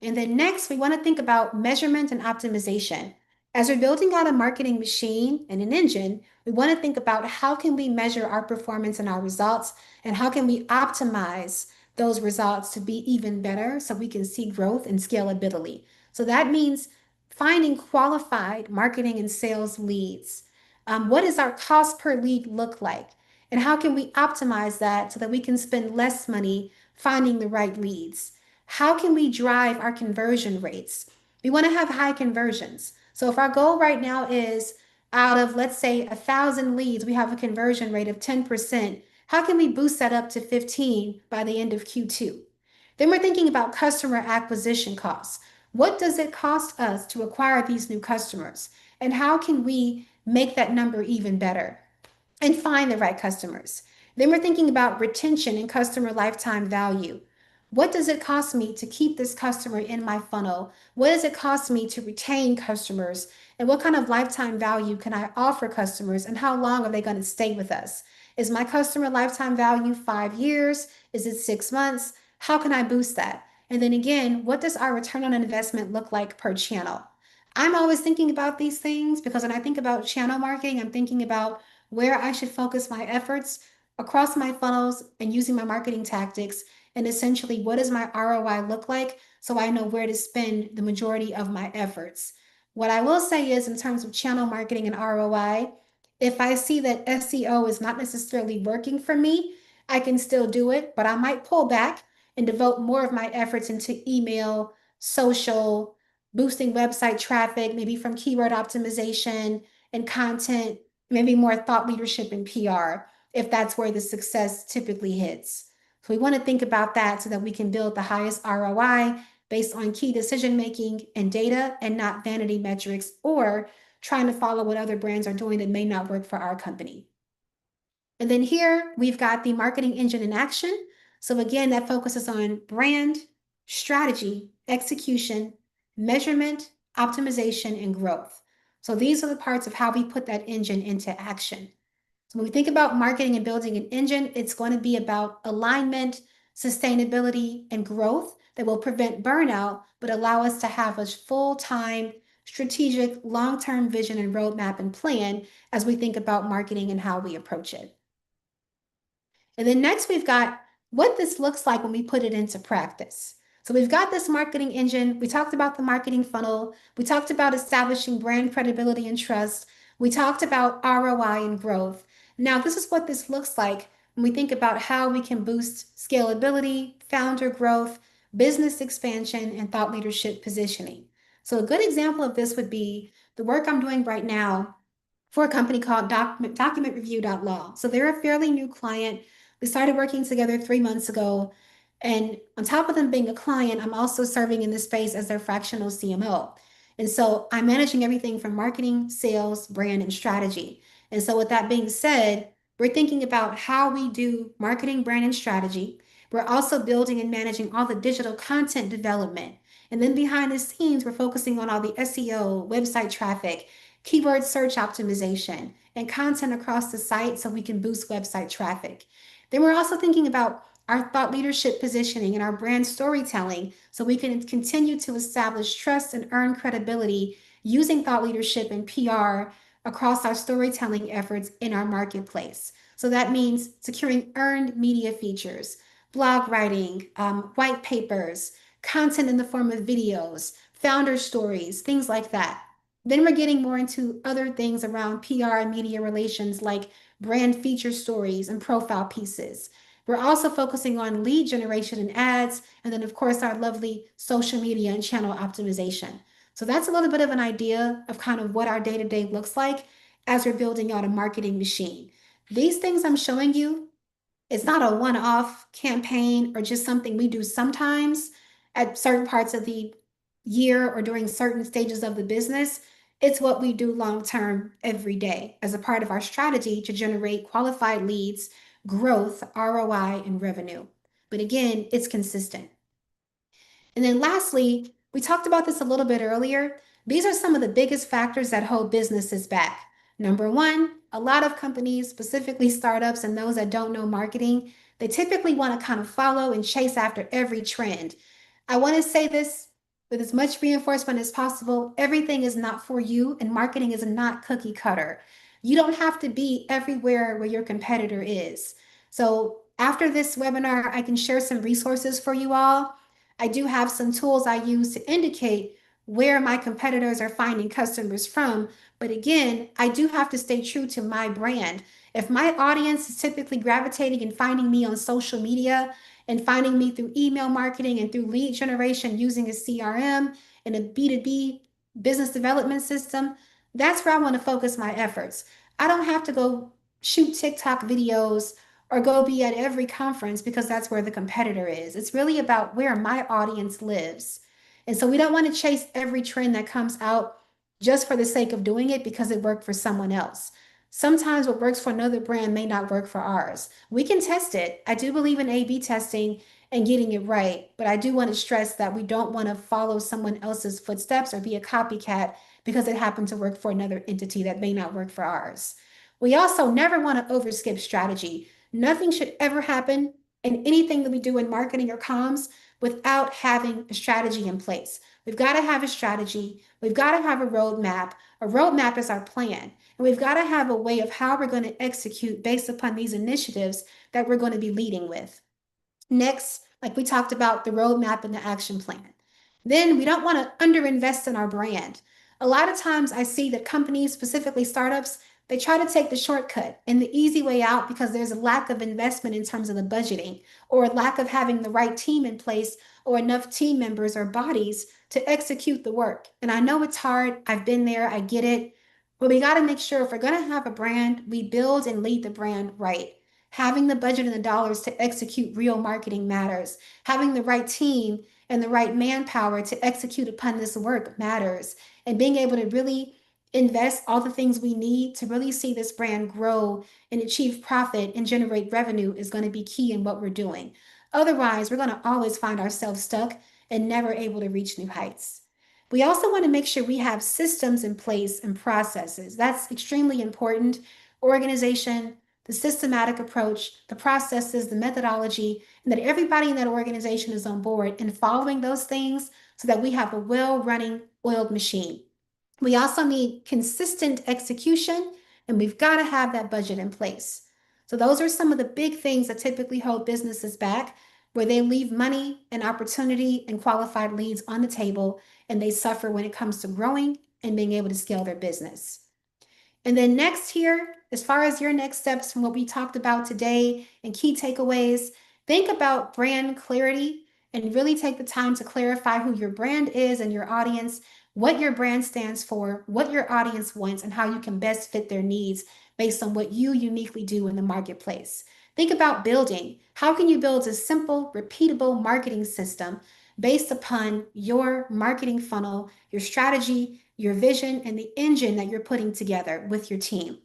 And then next, we want to think about measurement and optimization. As we're building out a marketing machine and an engine, we want to think about how can we measure our performance and our results, and how can we optimize those results to be even better so we can see growth and scalability. So that means finding qualified marketing and sales leads. What does our cost per lead look like? And how can we optimize that so that we can spend less money finding the right leads? How can we drive our conversion rates? We want to have high conversions. So if our goal right now is out of, let's say, 1,000 leads, we have a conversion rate of 10%. How can we boost that up to 15 by the end of Q2? Then we're thinking about customer acquisition costs. What does it cost us to acquire these new customers? And how can we make that number even better and find the right customers? Then we're thinking about retention and customer lifetime value. What does it cost me to keep this customer in my funnel? What does it cost me to retain customers? And what kind of lifetime value can I offer customers? And how long are they going to stay with us? Is my customer lifetime value 5 years? Is it 6 months? How can I boost that? And then again, what does our return on investment look like per channel? I'm always thinking about these things because when I think about channel marketing, I'm thinking about where I should focus my efforts across my funnels and using my marketing tactics, and essentially what does my ROI look like so I know where to spend the majority of my efforts. What I will say is, in terms of channel marketing and ROI, if I see that SEO is not necessarily working for me, I can still do it, but I might pull back and devote more of my efforts into email, social, boosting website traffic, maybe from keyword optimization and content, maybe more thought leadership and PR, if that's where the success typically hits. So we want to think about that so that we can build the highest ROI based on key decision making and data, and not vanity metrics or trying to follow what other brands are doing that may not work for our company. And then here we've got the marketing engine in action. So again, that focuses on brand, strategy, execution, measurement, optimization, and growth. So these are the parts of how we put that engine into action. So when we think about marketing and building an engine, it's going to be about alignment, sustainability, and growth that will prevent burnout, but allow us to have a full-time, strategic, long-term vision and roadmap and plan as we think about marketing and how we approach it. And then next, we've got what this looks like when we put it into practice. So we've got this marketing engine. We talked about the marketing funnel. We talked about establishing brand credibility and trust. We talked about ROI and growth. Now, this is what this looks like when we think about how we can boost scalability, founder growth, business expansion, and thought leadership positioning. So a good example of this would be the work I'm doing right now for a company called documentreview.law. So they're a fairly new client. We started working together 3 months ago. And on top of them being a client, I'm also serving in this space as their fractional CMO. And so I'm managing everything from marketing, sales, brand, and strategy. And so with that being said, we're thinking about how we do marketing, brand, and strategy. We're also building and managing all the digital content development. And then behind the scenes, we're focusing on all the SEO, website traffic, keyword search optimization, and content across the site so we can boost website traffic. Then we're also thinking about our thought leadership positioning and our brand storytelling so we can continue to establish trust and earn credibility using thought leadership and PR across our storytelling efforts in our marketplace. So that means securing earned media features, blog writing, white papers, content in the form of videos, founder stories, things like that. Then we're getting more into other things around PR and media relations like brand feature stories, and profile pieces. We're also focusing on lead generation and ads, and then, of course, our lovely social media and channel optimization. So that's a little bit of an idea of kind of what our day to day looks like as we're building out a marketing machine. These things I'm showing you, it's not a one off campaign or just something we do sometimes at certain parts of the year or during certain stages of the business. It's what we do long term every day as a part of our strategy to generate qualified leads, growth, ROI, and revenue. But again, it's consistent. And then lastly, we talked about this a little bit earlier. These are some of the biggest factors that hold businesses back. Number one, a lot of companies, specifically startups and those that don't know marketing, they typically want to kind of follow and chase after every trend. I want to say this with as much reinforcement as possible. Everything is not for you, and marketing is not cookie cutter. You don't have to be everywhere where your competitor is. So, after this webinar, I can share some resources for you all. I do have some tools I use to indicate where my competitors are finding customers from. But again, I do have to stay true to my brand. If my audience is typically gravitating and finding me on social media and finding me through email marketing and through lead generation using a CRM and a B2B business development system, that's where I want to focus my efforts. I don't have to go shoot TikTok videos or go be at every conference because that's where the competitor is. It's really about where my audience lives. And so we don't want to chase every trend that comes out just for the sake of doing it because it worked for someone else. Sometimes what works for another brand may not work for ours. We can test it. I do believe in A/B testing and getting it right, but I do want to stress that we don't want to follow someone else's footsteps or be a copycat because it happened to work for another entity that may not work for ours. We also never want to overskip strategy. Nothing should ever happen in anything that we do in marketing or comms without having a strategy in place. We've got to have a strategy. We've got to have a roadmap. A roadmap is our plan. And we've got to have a way of how we're going to execute based upon these initiatives that we're going to be leading with. Next, like we talked about, the roadmap and the action plan. Then we don't want to underinvest in our brand. A lot of times I see that companies, specifically startups, they try to take the shortcut and the easy way out because there's a lack of investment in terms of the budgeting or a lack of having the right team in place or enough team members or bodies to execute the work. And I know it's hard. I've been there. I get it. But we got to make sure if we're going to have a brand, we build and lead the brand right. Having the budget and the dollars to execute real marketing matters. Having the right team and the right manpower to execute upon this work matters. And being able to really invest all the things we need to really see this brand grow and achieve profit and generate revenue is going to be key in what we're doing. Otherwise, we're going to always find ourselves stuck and never able to reach new heights. We also want to make sure we have systems in place and processes. That's extremely important. Organization, the systematic approach, the processes, the methodology, and that everybody in that organization is on board and following those things so that we have a well running, oiled machine. We also need consistent execution, and we've got to have that budget in place. So, those are some of the big things that typically hold businesses back, where they leave money and opportunity and qualified leads on the table, and they suffer when it comes to growing and being able to scale their business. And then next here, as far as your next steps from what we talked about today and key takeaways, think about brand clarity and really take the time to clarify who your brand is and your audience, what your brand stands for, what your audience wants, and how you can best fit their needs based on what you uniquely do in the marketplace. Think about building. How can you build a simple, repeatable marketing system based upon your marketing funnel, your strategy, your vision, and the engine that you're putting together with your team?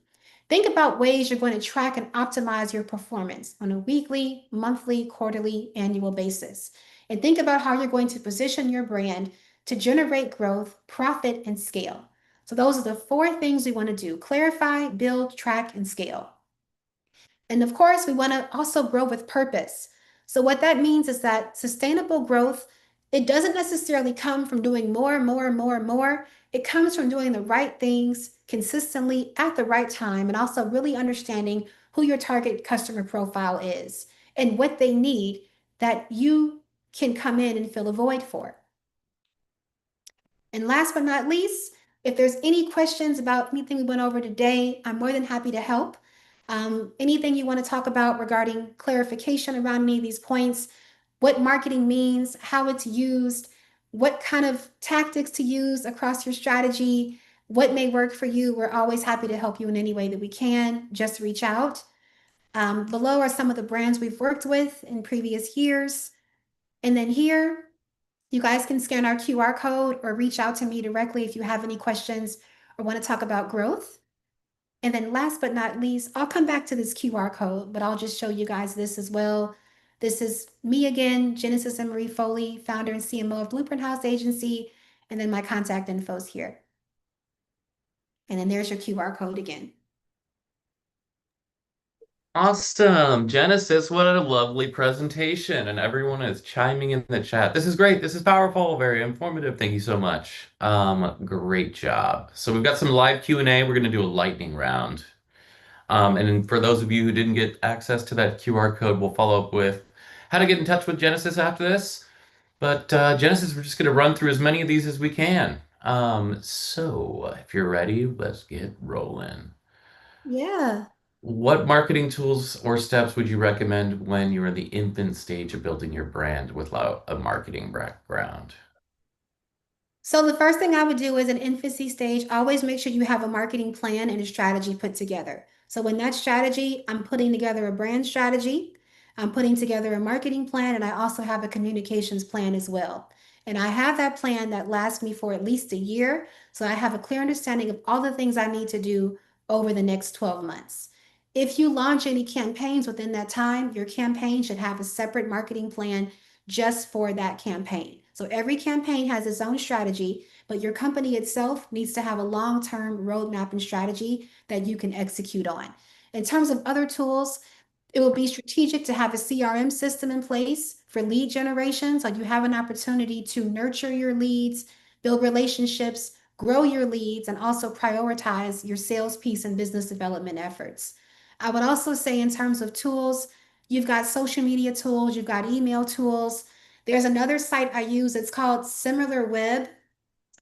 Think about ways you're going to track and optimize your performance on a weekly, monthly, quarterly, annual basis. And think about how you're going to position your brand to generate growth, profit, and scale. So, those are the four things we want to do: clarify, build, track, and scale. And of course, we want to also grow with purpose. So, what that means is that sustainable growth, it doesn't necessarily come from doing more, more, more, more. It comes from doing the right things consistently at the right time and also really understanding who your target customer profile is and what they need that you can come in and fill a void for. And last but not least, if there's any questions about anything we went over today, I'm more than happy to help. Anything you want to talk about regarding clarification around any of these points, what marketing means, how it's used, what kind of tactics to use across your strategy, what may work for you. We're always happy to help you in any way that we can. Just reach out. Below are some of the brands we've worked with in previous years. And then here, you guys can scan our QR code or reach out to me directly if you have any questions or want to talk about growth. And then last but not least, I'll come back to this QR code, but I'll just show you guys this as well. This is me again, Genesis Emery-Foley, founder and CMO of Blueprint Haus Agency, and then my contact info is here. And then there's your QR code again. Awesome. Genesis, what a lovely presentation. And everyone is chiming in the chat. This is great. This is powerful, very informative. Thank you so much. Great job. So we've got some live Q&A. We're going to do a lightning round. And then for those of you who didn't get access to that QR code, we'll follow up with how to get in touch with Genesis after this. But Genesis, we're just going to run through as many of these as we can. So if you're ready, let's get rolling. Yeah. What marketing tools or steps would you recommend when you're in the infant stage of building your brand without a marketing background? So the first thing I would do is an infancy stage, always make sure you have a marketing plan and a strategy put together. So in that strategy, I'm putting together a brand strategy, I'm putting together a marketing plan, and I also have a communications plan as well. And I have that plan that lasts me for at least a year. So I have a clear understanding of all the things I need to do over the next 12 months. If you launch any campaigns within that time, your campaign should have a separate marketing plan just for that campaign. So every campaign has its own strategy, but your company itself needs to have a long-term roadmap and strategy that you can execute on. In terms of other tools, it will be strategic to have a CRM system in place for lead generation. So you have an opportunity to nurture your leads, build relationships, grow your leads, and also prioritize your sales piece and business development efforts. I would also say, in terms of tools, you've got social media tools, you've got email tools. There's another site I use, it's called SimilarWeb.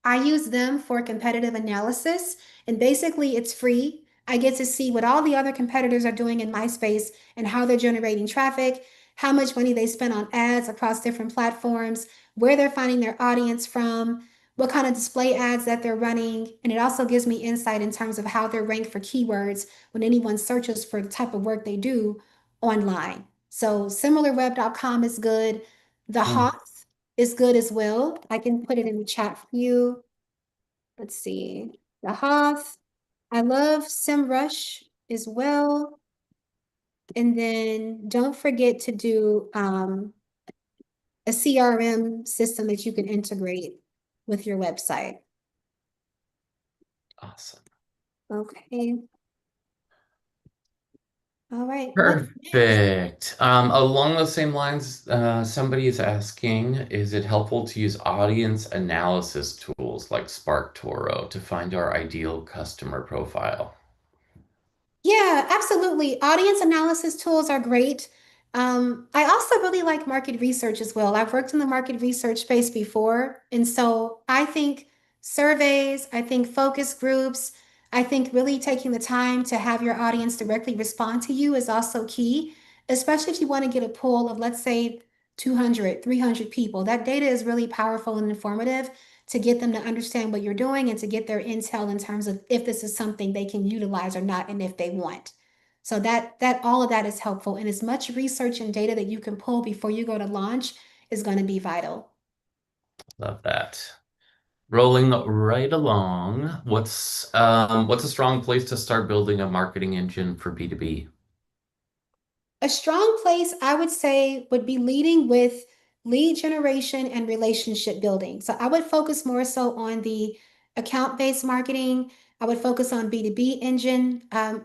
I use them for competitive analysis, and basically it's free. I get to see what all the other competitors are doing in my space and how they're generating traffic, how much money they spend on ads across different platforms, where they're finding their audience from, what kind of display ads that they're running. And it also gives me insight in terms of how they're ranked for keywords when anyone searches for the type of work they do online. So similarweb.com is good. The Mm, Hoth is good as well. I can put it in the chat for you. Let's see. The Hoth. I love SEMrush as well. And then don't forget to do a CRM system that you can integrate with your website. awesome. Okay. All right. What's next? Perfect. Along those same lines, somebody is asking, is it helpful to use audience analysis tools like SparkToro to find our ideal customer profile? Yeah, absolutely. Audience analysis tools are great. I also really like market research as well. I've worked in the market research space before. And so I think surveys, I think focus groups, I think really taking the time to have your audience directly respond to you is also key, especially if you want to get a pool of, let's say, 200, 300 people. That data is really powerful and informative to get them to understand what you're doing and to get their intel in terms of if this is something they can utilize or not and if they want. So that all of that is helpful. And as much research and data that you can pull before you go to launch is going to be vital. Love that. Rolling right along, what's a strong place to start building a marketing engine for B2B? A strong place, I would say, would be leading with lead generation and relationship building. So I would focus more so on the account-based marketing. I would focus on B2B engine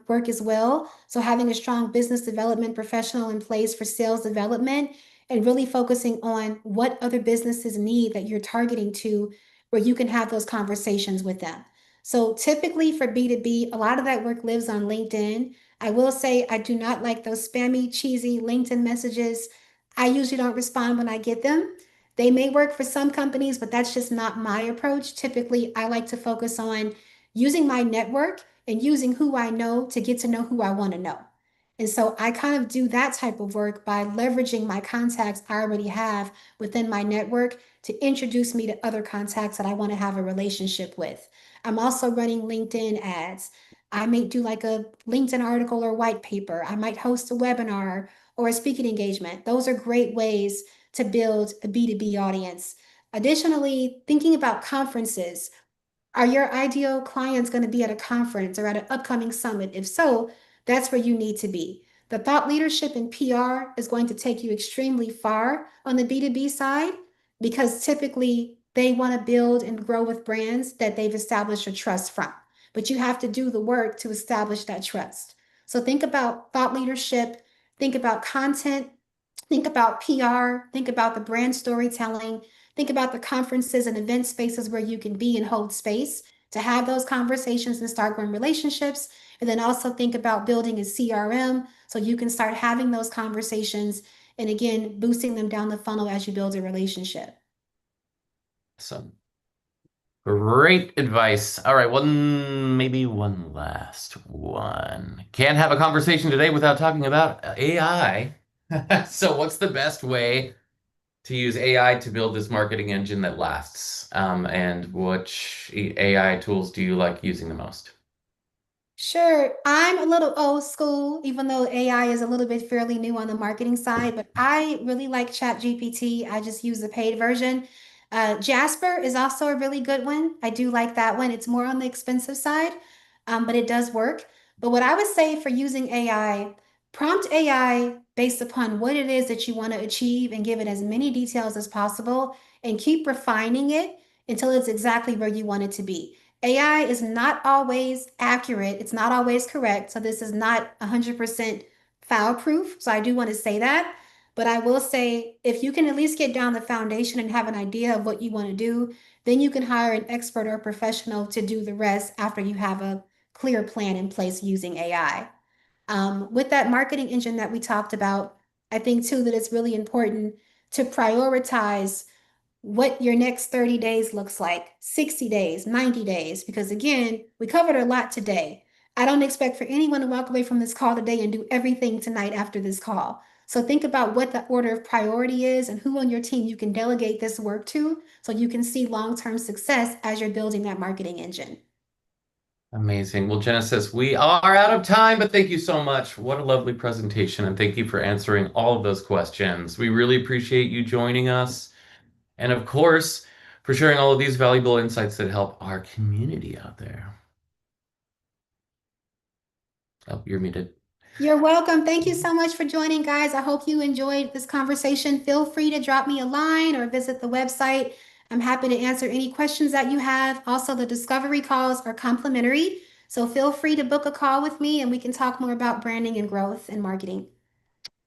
work as well. So having a strong business development professional in place for sales development and really focusing on what other businesses need that you're targeting to, where you can have those conversations with them. So typically for B2B, a lot of that work lives on LinkedIn. I will say I do not like those spammy, cheesy LinkedIn messages. I usually don't respond when I get them. They may work for some companies, but that's just not my approach. Typically, I like to focus on using my network and using who I know to get to know who I want to know. And so I kind of do that type of work by leveraging my contacts I already have within my network to introduce me to other contacts that I want to have a relationship with. I'm also running LinkedIn ads. I may do like a LinkedIn article or white paper. I might host a webinar or a speaking engagement. Those are great ways to build a B2B audience. Additionally, thinking about conferences. Are your ideal clients going to be at a conference or at an upcoming summit? If so, that's where you need to be. The thought leadership and PR is going to take you extremely far on the B2B side because typically they want to build and grow with brands that they've established a trust from. But you have to do the work to establish that trust. So think about thought leadership, think about content, think about PR, think about the brand storytelling, think about the conferences and event spaces where you can be and hold space to have those conversations and start growing relationships. And then also think about building a CRM so you can start having those conversations and again, boosting them down the funnel as you build a relationship. Some great advice. All right, maybe one last one. Can't have a conversation today without talking about AI. So, what's the best way to use AI to build this marketing engine that lasts? And which AI tools do you like using the most? Sure. I'm a little old school, even though AI is a little bit fairly new on the marketing side, but I really like ChatGPT. I just use the paid version. Jasper is also a really good one. I do like that one. It's more on the expensive side, but it does work. But what I would say for using AI, prompt AI based upon what it is that you want to achieve and give it as many details as possible and keep refining it until it's exactly where you want it to be. AI is not always accurate. It's not always correct. So this is not 100% foul proof. So I do want to say that. But I will say if you can at least get down the foundation and have an idea of what you want to do, then you can hire an expert or a professional to do the rest after you have a clear plan in place using AI. With that marketing engine that we talked about, I think too that it's really important to prioritize what your next 30 days looks like, 60 days, 90 days, because again, we covered a lot today. I don't expect for anyone to walk away from this call today and do everything tonight after this call. So think about what the order of priority is and who on your team you can delegate this work to so you can see long-term success as you're building that marketing engine. Amazing. Well, Genesis, we are out of time, but thank you so much. What a lovely presentation, and thank you for answering all of those questions. We really appreciate you joining us, and of course, for sharing all of these valuable insights that help our community out there. Oh, you're muted. You're welcome. Thank you so much for joining, guys. I hope you enjoyed this conversation. Feel free to drop me a line or visit the website. I'm happy to answer any questions that you have. Also, the discovery calls are complimentary. So feel free to book a call with me and we can talk more about branding and growth and marketing.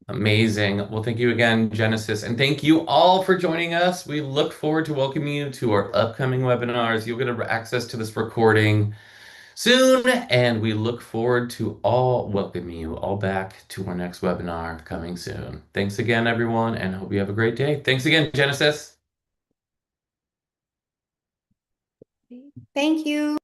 Amazing. Well, thank you again, Genesis, and thank you all for joining us. We look forward to welcoming you to our upcoming webinars. You'll get access to this recording soon, and we look forward to all welcoming you all back to our next webinar coming soon. Thanks again, everyone, and hope you have a great day. Thanks again, Genesis. Thank you.